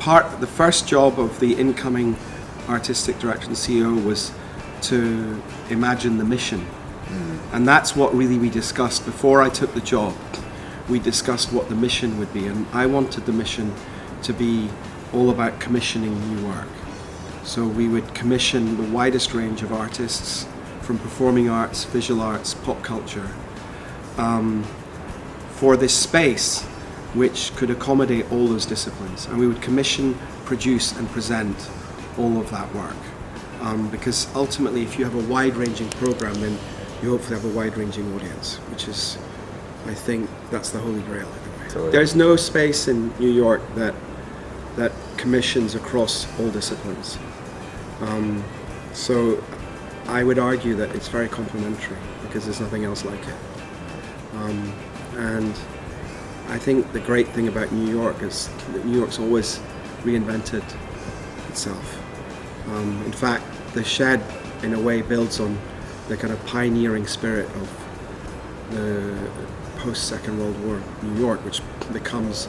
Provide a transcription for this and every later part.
the first job of the incoming artistic director and CEO was to imagine the mission. And that's what really we discussed before I took the job. We discussed what the mission would be, and I wanted the mission to be all about commissioning new work. So we would commission the widest range of artists from performing arts, visual arts, pop culture, for this space which could accommodate all those disciplines. And we would commission, produce and present all of that work. Because ultimately, if you have a wide-ranging program, then you hopefully have a wide-ranging audience, which is, I think, that's the holy grail anyway. Totally. There's no space in New York that commissions across all disciplines. So I would argue that it's very complementary because there's nothing else like it. And I think the great thing about New York is that New York's always reinvented itself. In fact, the Shed, in a way, builds on the kind of pioneering spirit of the post-Second World War New York, which becomes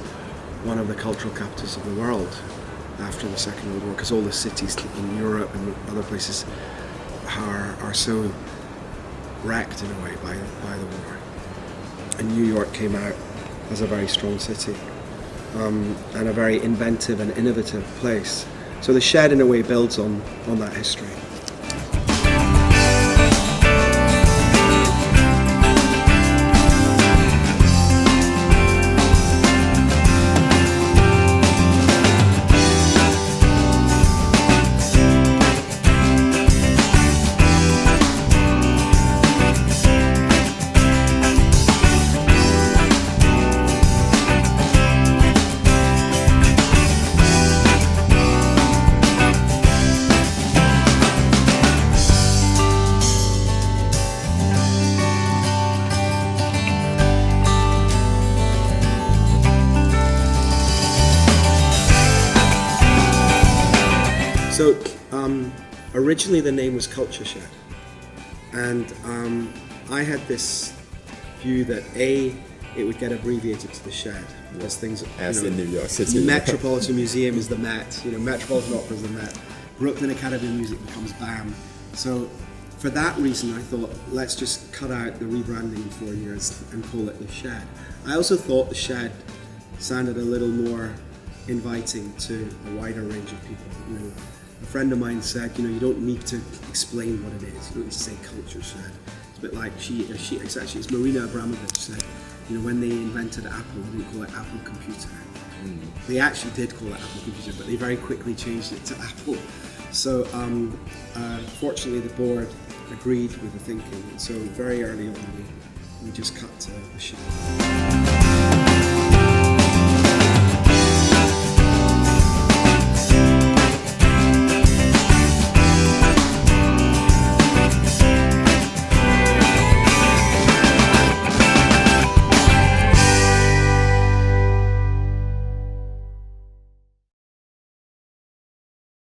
one of the cultural capitals of the world after the Second World War, because all the cities in Europe and other places are so wrecked in a way by the war. And New York came out as a very strong city and a very inventive and innovative place. So the Shed in a way builds on that history. So originally the name was Culture Shed, and I had this view that it would get abbreviated to the Shed, as things in New York City. Metropolitan Museum is the Met, Metropolitan Opera is the Met, Brooklyn Academy of Music becomes BAM. So for that reason I thought, let's just cut out the rebranding in 4 years and call it the Shed. I also thought the Shed sounded a little more inviting to a wider range of people. A friend of mine said, you don't need to explain what it is. You don't need to say Culture Shed. It's a bit like it's Marina Abramovich said, when they invented Apple, they didn't call it Apple Computer. They actually did call it Apple Computer, but they very quickly changed it to Apple. So fortunately the board agreed with the thinking, and so very early on we just cut to the Shed.